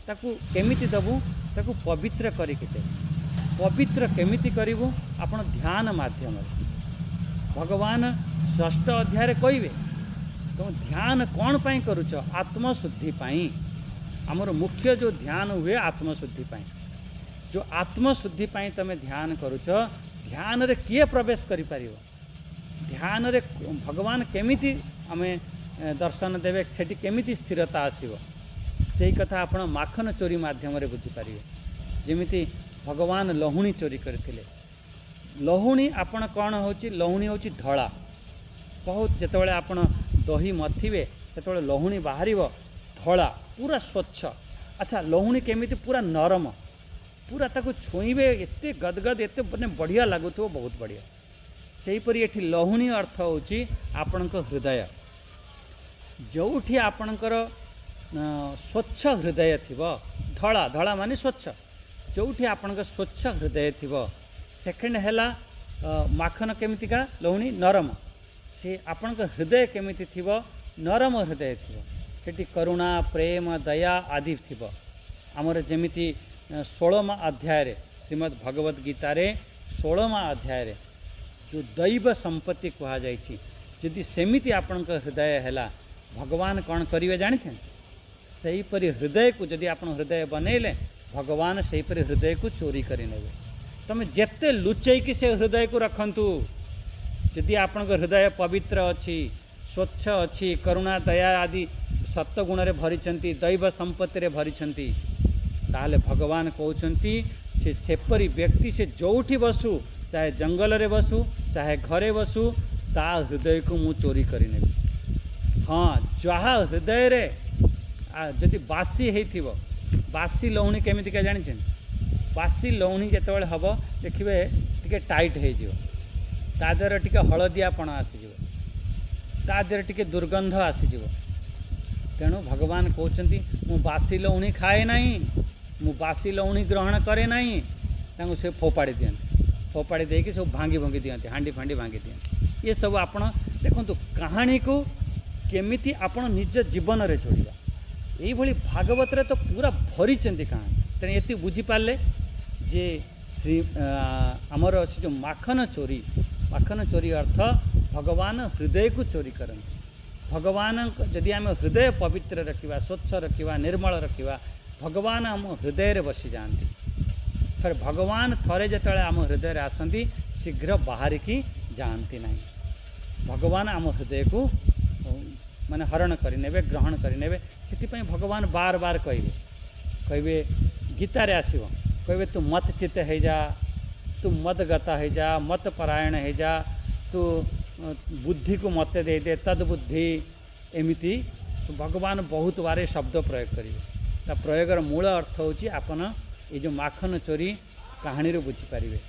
ताकू केमिति दबु ताकू पवित्र करिके दे पवित्र केमिति करिवु आपण ध्यान माध्यम भगवान षष्ठ अध्याय कहिबे तुम ध्यान कौन पाई करुच आत्मशुद्धि पाई आमर मुख्य जो ध्यान हुए आत्मशुद्धि पाई जो आत्मशुद्धि पाई तमे ध्यान करुच ध्यान रे किए प्रवेश करि परिवो ध्यान रे भगवान केमिति आमे दर्शन देवे सेठी केमिति स्थिरता आसीबो सेही कथा आपण माखन चोरी माध्यम रे बुझी पारिबे जेमिति भगवान लहुणी चोरी करथिले लहुणी आपण कौन होची लहुणी होची धळा बहुत जेतेबेले आपण दही मथिबे सेतेबेले लहुणी बाहरिबो धळा पूरा स्वच्छ अच्छा लहुणी केमिति पूरा नरम पूरा ताको छुईबे एते गदगद एते माने बढ़िया लागुथो बहुत बढ़िया सेहीपरि एठी लहुणी अर्थ होची आपणक हृदय जोठी आपणकर स्वच्छ हृदय थिबो धळा धळा माने स्वच्छ जोठी आपणक स्वच्छ हृदय थिबो सेकेंड हैला माखन केमितिका लहुणी नरम से आपणक हृदय केमिति थिबो नरम हृदय थिबो सेठी करुणा प्रेम दया आदि थिबो आमर जेमिति 16वां अध्याय रे श्रीमद् भगवत गीता रे 16वां अध्याय रे जो दैव संपत्ति कहा जायछि यदि सेमिति आपणक हृदय हैला भगवान कौन करेंगे जानते सही परी हृदय को जदि आप हृदय बनैले भगवान सही परी हृदय को चोरी करें तुम जिते लुचैकी से हृदय को रखंतु यदि आपण हृदय पवित्र अच्छी स्वच्छ अच्छी करुणा दया आदि सत्वगुण रे भरी दैव संपत्ति रे भरी ताले भगवान कहते से सेपरी व्यक्ति से जोठी बसु चाहे जंगल रे बसु चाहे घरे बसु ता हृदय को मु चोरी करी नेबी हाँ जहाँ हृदय रे जदि बासी होइथिबो बासी लहुणी केमिति का जानि बासी लहुणी जेतेबेले हबो देखिबे टिके टाइट हो जिवो ता देहर टिके हलदियापण आसीजिवो ता देहर टिके दुर्गंध आसीजिवो तेणु भगवान कहउचंती मु बासी लहुणी खाए नाही मु बासी लहुणी ग्रहण करे नाही तांको से फोपाड़ी दियंती फोपाड़ी देकी सब भांगी भंगी दियंती हांडी फांडी भांगी दियंती ये सब आपण देखंतु कहानी को केमिति आपण निज जीवन रे जोड़िबा एई भली भागवत रे तो पूरा भरी चंदी कहानी तेने एति बुझी पाले जे श्री आमर से जो माखन चोरी अर्थ भगवान हृदय को चोरी करते भगवान जदि आम हृदय पवित्र रखा स्वच्छ रखा निर्मल रखा भगवान आम हृदय रे बसी जाती फिर भगवान थरे जिते आम हृदय आसती शीघ्र बाहर की जाती ना भगवान आम हृदय को माने हरण करने ग्रहण करने से भगवान बार बार कहे गीतार आसो कहे तू मत चित हो जा तू मत गता हो जा मत परायण हो जा तू बुद्धि को मत दे दे तद बुद्धि एमिति भगवान बहुत बारे शब्द प्रयोग करेंगे प्रयोगर मूल अर्थ होची आपन ये जो माखन चोरी कहानी रो बुझीपारे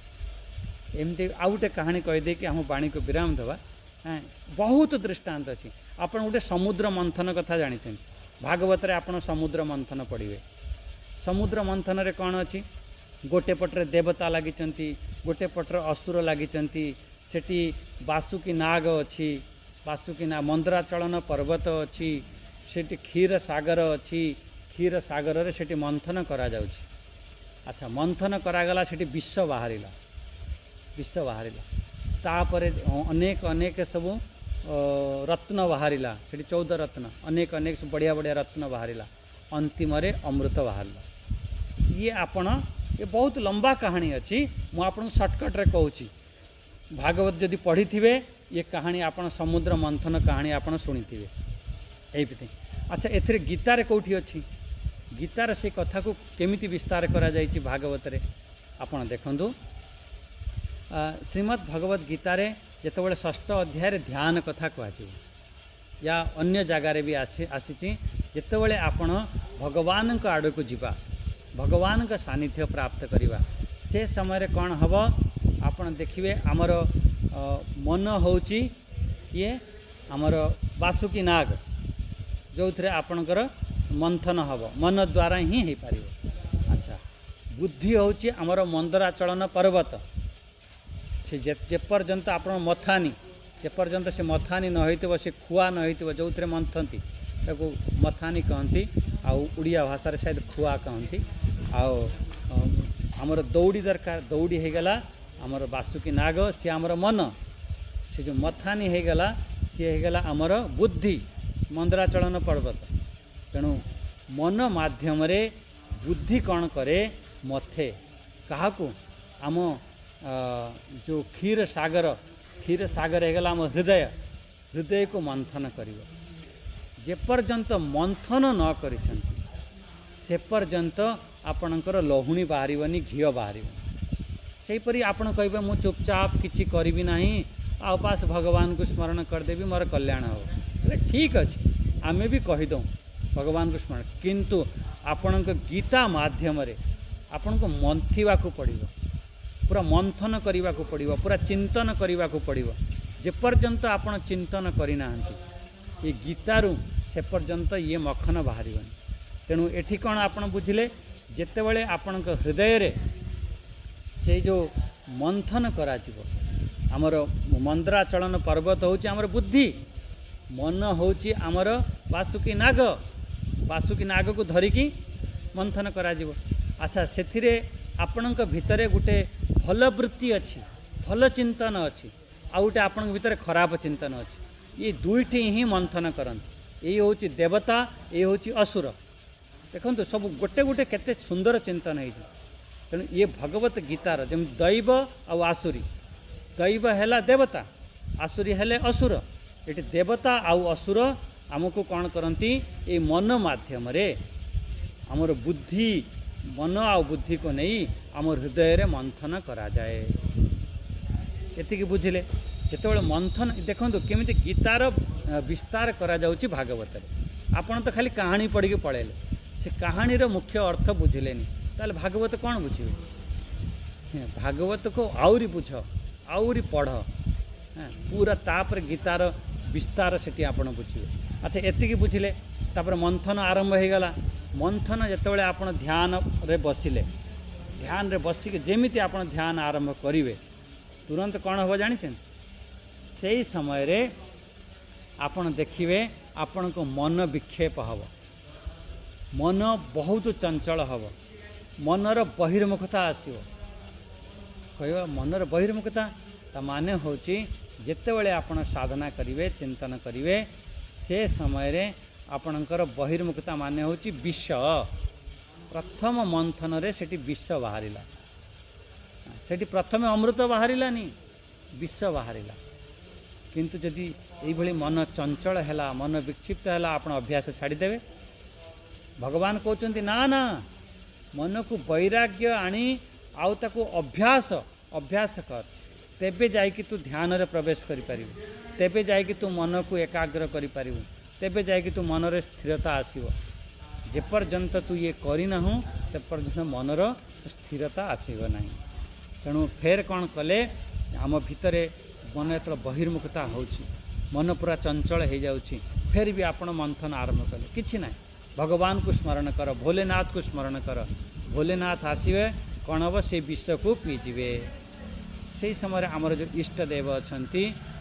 एमती आउ गोटे कहानी कहीदे कि हम बाणी को विराम देवा हाँ बहुत दृष्टांत अच्छी आपड़ गोटे समुद्र मंथन कथा जानी भागवत रे आपन समुद्र मंथन पढ़े समुद्र मंथन रे कौन अच्छी गोटे पटरे देवता लगी गोटे पटरे असुर लगी सेठी बासुकी नाग अच्छी बासुकी नाग मंदराचलन पर्वत अच्छी सेठी क्षीर सागर अच्छी क्षीर सागर रे सेठी मंथन करा जाउछि अच्छा मंथन करागला सेठी विश्व बाहरिला तापरे अनेक अनेक सब रत्न बाहरिला सेठी 14 रत्न अनेक अनेक बढ़िया बढ़िया रत्न बाहरिला अंतिम रे अमृत बाहरिला ये आपण ये बहुत लंबा कहानी अच्छी मु आपन शॉर्टकट रे कहूची भागवत जदि पढ़ी थे ये कहानी आपन समुद्र मंथन कहानी आपन शुणी थे यही अच्छा एथिरे गीतार कौटी अच्छी गीतार से कथा को केमिति विस्तार करा जाइछि भागवत रे आपन देखंतु श्रीमद् भगवत गीतार जितेबाला षष्ठ अध्याय रे ध्यान कथा कहु या अन्य जगार भी आसी जितेबाला आपण भगवान आड़ को जीवा भगवान का सानिध्य प्राप्त करवा से समय कौन हम आपण देखिए आमर मन होची किए आमर बासुकी नाग जो थे आपणकर मंथन हम मन द्वारा ही हो पार अच्छा बुद्धि होची आमर मंदराचलन पर्वत से जेपर्यंत आप मथानी जेपर्यंत से मथानी न हो से खुआ न हो जो थे मंथती ताको मथानी कहती आड़िया भाषा शायद खुआ कहती आमर दौड़ी दरकार दौड़ी हो गला आमर बासुकी नाग सी आमर मन से जो मथानी हो गला सी हो गला आमर बुद्धि मंदराचलन पर्वत तेणु मन माध्यम रे बुद्धि कौन करे मथे क्या आम जो क्षीर सागर हो गला आम हृदय हृदय को मंथन कर जेपर्यंत मंथन न कर से पर्यंत आपणकर लहुणी बाहरनी घी बाहर सेहीपरि आपण कहे मु चुपचाप किसी करी ना आपास भगवान को स्मरण करदेवी मोर कल्याण हो अरे ठीक अच्छे आमे भी कहीदूँ भगवान को स्मरण किंतु आपण गीता माध्यम आपण को मंथिवा को पड़ो पूरा मंथन करने को पड़ो पूरा चिंतन करने को पड़ो जेपर्यंत आपण चिंतन करना ये गीतारू से पर्यंत ये मखन बाहर तेणु एठी कौन आपण बुझिले जेतेबेले आपण हृदय रे से जो मंथन करा आमर मंदराचलन पर्वत होची आमर बुद्धि मन होची आमर बासुकी नाग को धरिकी मंथन करा अच्छा से आपणक भितरे गोटे भल वृत्ति अच्छी भल चिंतन अच्छी आ गोटे आपण भितर खराब चिंतन अच्छी ये दुईटी ही मंथन करती ये होची देवता ये होची असुर देखो सब गोटे गोटे केते सुंदर चिंतन है तेणु ये भगवत गीतार जमी दैव आसुरी दैव है देवता आसुरी हेले असुर ये देवता आउ असुर आमको कौन करती ये मन माध्यम रे आमर बुद्धि मन आ बुद्धि को नहीं आम हृदय रे मंथन करा जाए एतिकी बुझिले जेतेबेले मंथन देखो केमिति गीतार विस्तार करा जाउची भागवत रे आपण तो खाली कहानी पढ़ी पळेले से कहानी रो मुख्य अर्थ बुझिलेनी ताले भागवत कौन बुझे भागवत को आउरी बुझ आउरी पढ़ पूरा तापर गीतार विस्तार से आपण बुझे अच्छा एतिकी बुझिले तापर मंथन आरंभ हो गला मंथन जेतेबेले आपण ध्यान रे बसिले ध्यान रे बसिके जेमिति आपण ध्यान आरंभ करिवे तुरंत कौन हम जानी से समय रे आपण देखिए आपण को मन विक्षेप हम मन बहुत चंचल हम मनर बहिर्मुखता आसो कह मनर बहिर्मुखता ता माने होची जेतेबेले आपण साधना करिवे चिंतन करिवे से समय रे आपणकर बहिर्मुखता माने होची विष प्रथम मंथन रे सेठी विष बाहरिला सेठी प्रथम अमृत बाहरिलानी विष बाहरिला किंतु जदि यही मन चंचल है मन विक्षिप्त है आप अभ्यास छाड़देवे भगवान कहते ना ना मन को वैराग्य आनी आउ ताकू अभ्यास अभ्यास कर तेबे जाइकी तू ध्यान रे प्रवेश करि परिबु तेबे जाइकी तू मन को एकाग्र करि परिबु तेबे जाइकी तू मन रे स्थिरता आसीबो जेपर्यंत तू ये करना हूँ तेपर्यंत मनर स्थिरता आसीबो नहीं तेणु फेर कौन कले आम भितरे मन एत बहिर्मुखता होची मन पूरा चंचल हो जाउची फेर भी आपण मंथन आरंभ कले किछि ना भगवान को स्मरण कर भोलेनाथ को स्मरण कर भोलेनाथ आसवे कौन हम से विष को पीजिए से समय आमर जो इष्टदेव अच्छा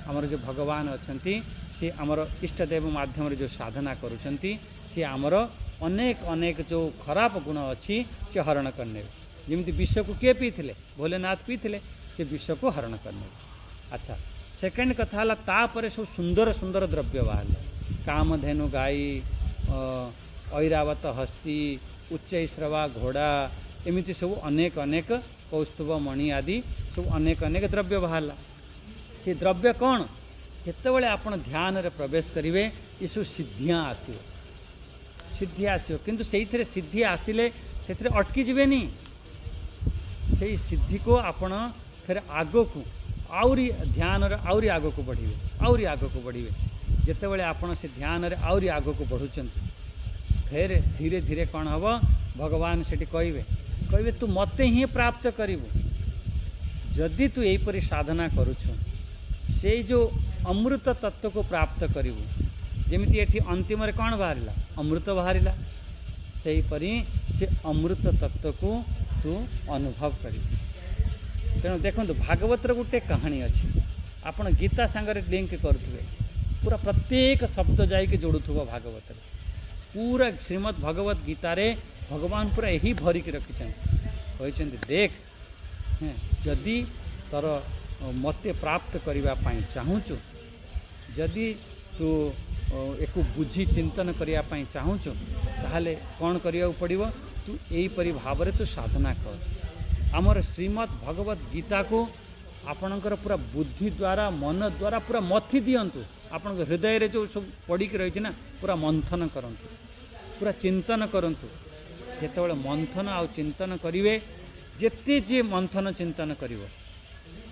आमर जो भगवान अच्छा सी आमर इष्टदेव माध्यम जो साधना करुँच सी आमर अनेक अनेक जो खराब गुण अच्छी से हरण करने जमी विष को किए पीते भोलेनाथ पीते से विष को हरण करने अच्छा सेकेंड कथा है तापर सब सुंदर सुंदर द्रव्य बाहर कामधेनु गाई ऐरावत हस्ती उच्चैश्रवा घोड़ा एमती सब अनेक अनेक कौस्तुभ मणि आदि सब अनेक अनेक द्रव्य बाहर से द्रव्य कौन जितेबले आप ध्यान रे प्रवेश करेंगे ये सब सिद्धियाँ आसो सिद्धि आसो किंतु से सिद्धि आसिले से अटकी जीवेनी से सिद्धि को आपण फिर आग को आउरी ध्यान रे आउरी आग को बढ़िए आउरी आग को बढ़िए जितेबले आपण से ध्यान रे आउरी आग को बढ़ुंट फिर धीरे धीरे कौन हम भगवान से कहे तू मते ही प्राप्त करिवु जदि तू यहीपरि साधना करुछु से जो अमृत तत्व को प्राप्त करिवु जेमिति एठी अंतिम रे कौन बाहरिला अमृत बाहरिला सेही परि से अमृत तत्व को तू अनुभव करिवु तेणु देखो भागवतर गोटे कहानी अच्छी आपण गीता सांगरे लिंक करुवे पूरा प्रत्येक शब्द जाइके जोड़ुथुव भागवत पूरा श्रीमद् भगवत गीता रे भगवान पूरा यही भरिक रखिछन देख जदि तोर मते प्राप्त करने चाहूचु जदि तू एक बुझी चिंतन करने चाहूचु ताहले कौन करिया पड़िबो तू एहीपरि भाव रे तू साधना कर आमर श्रीमद् भगवत गीता को आपणकर पूरा बुद्धि द्वारा मन द्वारा पूरा मथि दियंतु आपण हृदय रे जो सब पड़िक रही ना पूरा मंथन करंतु पूरा चिंतन करंतु जेतेबेले मंथन आ चिंतन करिवे जेते जे मंथन चिंतन करिवो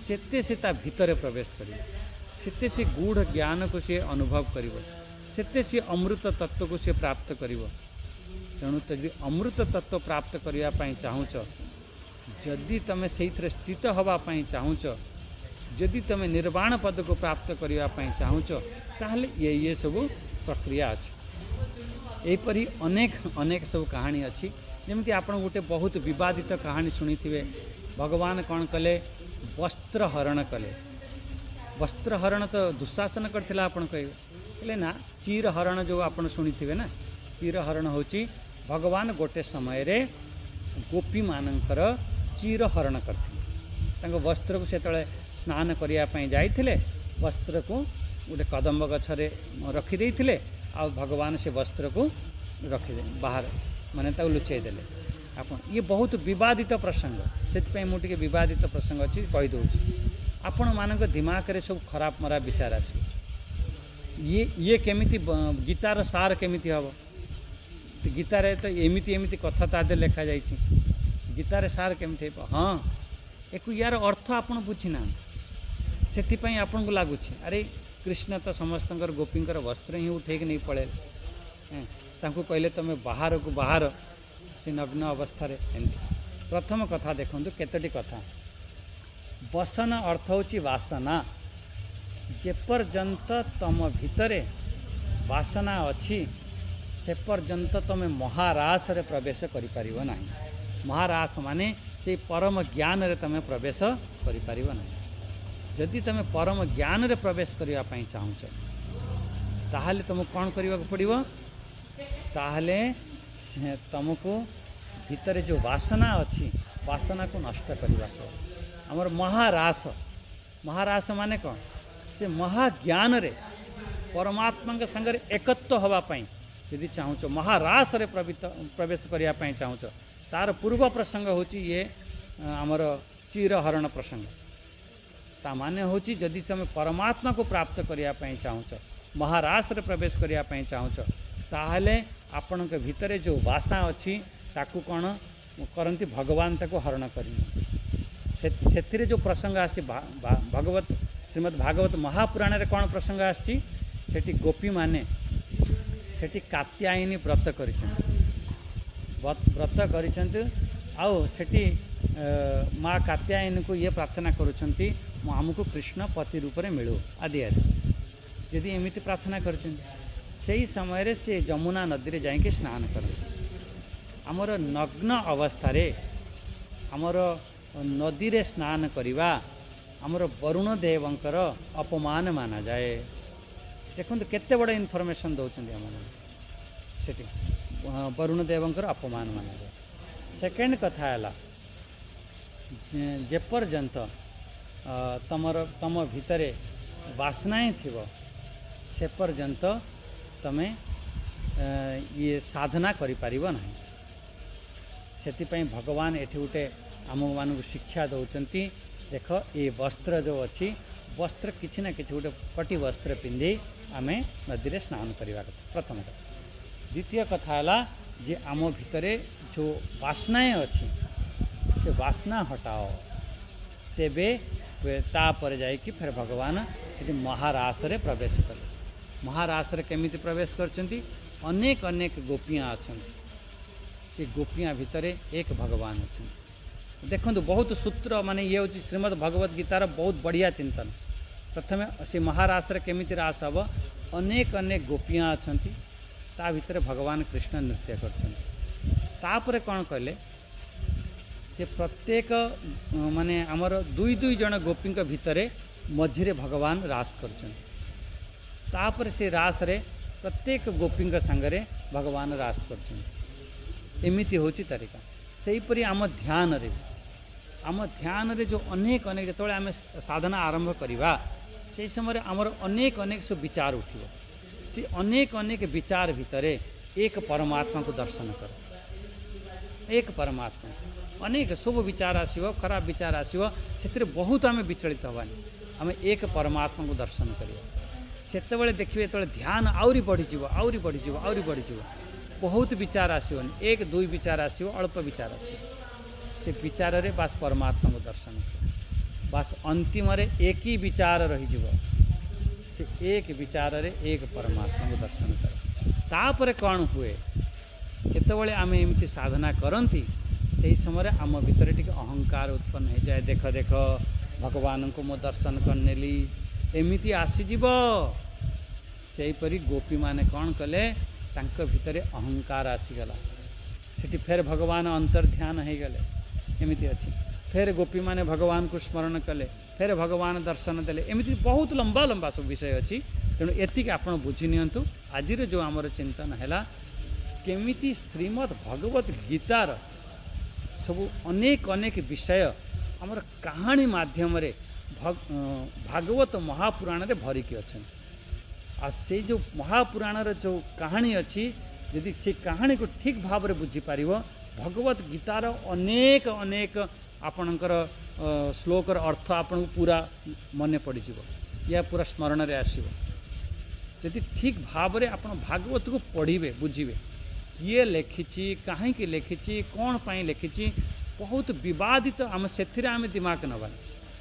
सेते से ता भितरे प्रवेश करिवो सेते से गूढ़ ज्ञान को से अनुभव करिवो सेते से अमृत तत्व को से प्राप्त करिवो तेणु यदि अमृत तत्व प्राप्त करिया पई चाहूच जदि तमे सेइथरे स्थित हवा पई चाहूच जदि तमे निर्वाण पद को प्राप्त करिया पई चाहूच ताहले ये सब प्रक्रिया अछि एपरी अनेक अनेक सब कहानी अच्छी जमीती आप गोटे बहुत विवादित कहानी शुणी थे भगवान कौन कले वस्त्र हरण कले वस्त्र हरण तो दुशासन करते आपन कहे ना चीर हरण जो आप शुणी थे ना चीर हरण होची भगवान गोटे समय रे गोपी मानकर चीर हरण करते वस्त्र को से स्नान करने जाइए वस्त्र को गोटे कदम्ब गछरे रखिदे आ भगवान से वस्त्र को रखिदे बाहर माने ताऊ लुचै देले आपण ये बहुत विवादित प्रसंग से मुझे विवादित प्रसंग अच्छी कहीदे आपण मान दिमाग रे सब खराब मरा विचार आसी ये केमिति गीतार सार केमिति हम गीतार तो एमती एमती कथा तादे लिखा जाइए गीतार सार केमिति हाँ एक यार अर्थ आपण बुझीना से आपन को लगुच अरे कृष्ण तो समस्त गोपींकर वस्त्र ही उठे नहीं पड़े कहले तुम बाहर को बाहर से नग्न अवस्था प्रथम कथा देखो केतोटी कथा वसन अर्थ होची वासना जेपर्यंत तम भितरे वासना अच्छी से पर्यंत तुम महारास रे प्रवेश करिपारिबो नाही महारास माने से परम ज्ञान रे तुम प्रवेश करिपारिबो नाही जदि तुम परम ज्ञान रे प्रवेश करने चाहूच ताहले तुमको कौन करने पड़ो ताहले तुमको भितर जो वासना अच्छी वासना को नष्ट करने आमर महारास महारास माने कौन से महाज्ञान रे परमात्मा के संगे एकत्व होगापाई यदि चाहूच महारास रे प्रवेश करने चाहूच तार पूर्व प्रसंग होची ये आमर चिरहरण प्रसंग ता माने होची जदि तुम परमात्मा को प्राप्त करने चाहूच महारास रे प्रवेश करने चाहूच ताहले आपण के भितर जो वासा अच्छी ताकू कौन करती भगवान ताको हरण करेंगे से जो प्रसंग आसी भगवत श्रीमद् भागवत महापुराण रे कौन प्रसंग आसी सेठी गोपी माने सेठी कात्यायनी व्रत व्रत करिसेंती आउ सेठी माँ कात्यायनी को ये प्रार्थना करुछंती आमको कृष्ण पति रूप में मिलू आदि आदि यदि एमती प्रार्थना करिसेंती सही समय रे से जमुना नदी रे जाके स्नान करते आमर नग्न अवस्था रे आमर नदी रे स्नान करिवा आमर वरुण देवंकर अपमान माना जाए देखो केते बड़ इनफॉरमेशन दौरान आम सेठी वरुण देवंकर अपमान माना जाए सेकेंड कथा है जेपर्यंत तम भितरे वासनाएं थिव से पर्यंत तमें ये साधना करि पारिबो नहीं सेतिपई भगवान एठी उठे आम मानक शिक्षा दौरान देख ये वस्त्र जो अच्छी वस्त्र किसी ना किसी गोटे कटी वस्त्र पिंधि आम नदी में स्नान करवा कथा प्रथम कथा द्वितीय कथा है जे आम भितर जो वासनाएं अच्छी से वासना हटाओ तेबे तापर जाइए फिर भगवान से महारास रे प्रवेश कले महारास रे केमिति प्रवेश करचंती अनेक अनेक गोपियाँ अच्छा से गोपियाँ भितर एक भगवान अच्छा देखो बहुत सूत्र माने ये हूँ श्रीमद् भगवत गीतार बहुत बढ़िया चिंतन प्रथम से महारास रे केमिति रास हम अनेक अनेक गोपियाँ अच्छा ता भितर भगवान कृष्ण नृत्य करपर कौन कहले से प्रत्येक माने आमर दुई दुई जन गोपी भितर मझिरे भगवान रास कर से रास रे प्रत्येक गोपी सांगरे भगवान रास करमिति हूँ तरीका से हीपरी आम ध्यान रे जो अनेक अनेक जो आम साधना आरंभ करवा से समय आमर अनेक अनेक सब विचार उठिब से अनेक अनेक विचार भितर एक परमात्मा को दर्शन कर एक परमात्मा अनेक शुभ विचार आसो खराब विचार आसो से बहुत आम विचलित हवानी आम एक परमात्मा को दर्शन करवा से देखिए जो ध्यान आउरी बढ़ीज आउरी बढ़ीज आउरी बढ़ीज बहुत विचार आसोनी एक दुई विचार आसो अल्प विचार आसो से विचार रे बास परमात्मा को दर्शन कर बास अंतिम रे एक ही विचार रही से एक विचार रे एक परमात्मा को दर्शन कर तापर कौन हुए जितेबाला आम एमती साधना करती से समय आम भीतर टी अहंकार उत्पन्न हो जाए देख देख भगवान को मो दर्शन करनेली एमती आसीजिव सेहीपरि गोपी माने कौन कले भितर अहंकार आसीगला सेठी फेर भगवान अंतर्ध्यान हो गले एमती अच्छी फेर गोपी माने भगवान को स्मरण कले फेर भगवान दर्शन देले एमती बहुत लंबा लंबा सब विषय अच्छी तेणु एतिक आपण बुझी नियंतु आज जो आमर चिंतन है केमिति श्रीमद् भगवत गीतार सब अनेक अनेक विषय आमर कहानी माध्यम रे भागवत महापुराण रे भरिकी अच्छा आ से जो महापुराण जो कहानी अच्छी यदि से कहानी को ठीक भाव में बुझीपार भगवत गीतार अनेक अनेक आपणकर श्लोकर अर्थ आपन पूरा मन पड़ या पूरा स्मरण रे आसीबो यदि ठीक भाव में आप भागवत को पढ़े बुझे किए लिखी कहीं लिखी कौन पाई लिखी बहुत विवादित आम से दिमाग नवा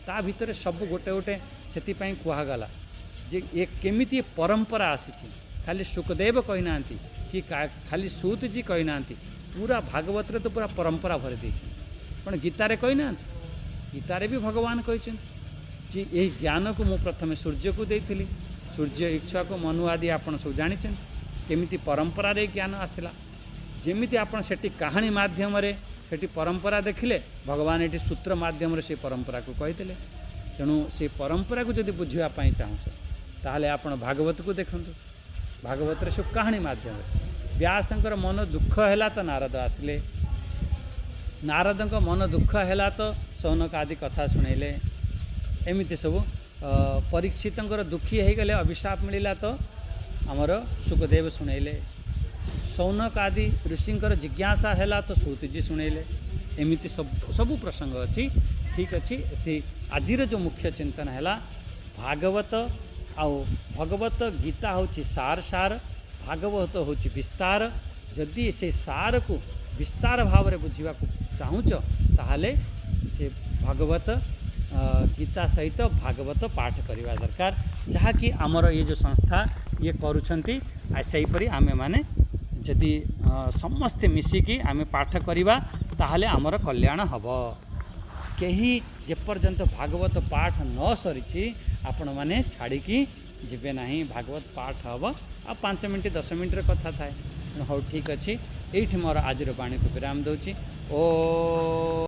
ता भितर सब गोटे गोटे से कहगला जे ये केमिति परंपरा आसी खाली सुखदेव कहना कि खाली सूत जी कहना पूरा भागवत रे तो पूरा परंपरा भरी देछि पण गीतार कहना गीतार भी भगवान कहते जी यही ज्ञान को मु प्रथम सूर्य को देइथिली सूर्य इच्छा को मनु आदि आपन सब जानिछन केमिति परंपरा रे ज्ञान आसला जेमिति आपन सेठी कहानी माध्यम रे सेठी परंपरा देखिले भगवान एटी सूत्र माध्यम रे से परंपरा को कहिथिले तेणु से परंपरा को जदि बुझापी चाहूँ ताहले आपण भागवत को देखु भागवत सब कहानी माध्यम व्यासंकर मन दुख है तो नारद आसिले नारद मन दुख है तो सौनक आदि कथा शुणेले एमती सब परीक्षित दुखी हो गले अभिशाप मिलला तो आमर सुखदेव शुणेले सौनक आदि ऋषिंकर जिज्ञासा है तो सूतजी शुणेले एमती सबू प्रसंग अच्छी ठीक अच्छी आजिर जो मुख्य चिंतन है भागवत आउ भगवत गीता हूँ सार सार भागवत हूँ विस्तार जदि से सार को विस्तार भाव में बुझा चाहूच ताहले से भागवत गीता सहित भागवत पाठ करवा दरकार जहाँकि आमर ये जो संस्था ये करुँच सेहीपरि आमे माने जदि समस्ते मिसिकी आमे पाठ करवा ताहले आमर कल्याण हब कहीं जेपर्यंत भागवत पाठ न सरी आपण मैंने छाड़िकी जीवे ना भागवत पाठ हम आ 5 मिनट 10 मिनट कथा थाए हाँ ठीक अच्छे ये मोर आज बाणी को विराम दूची ओ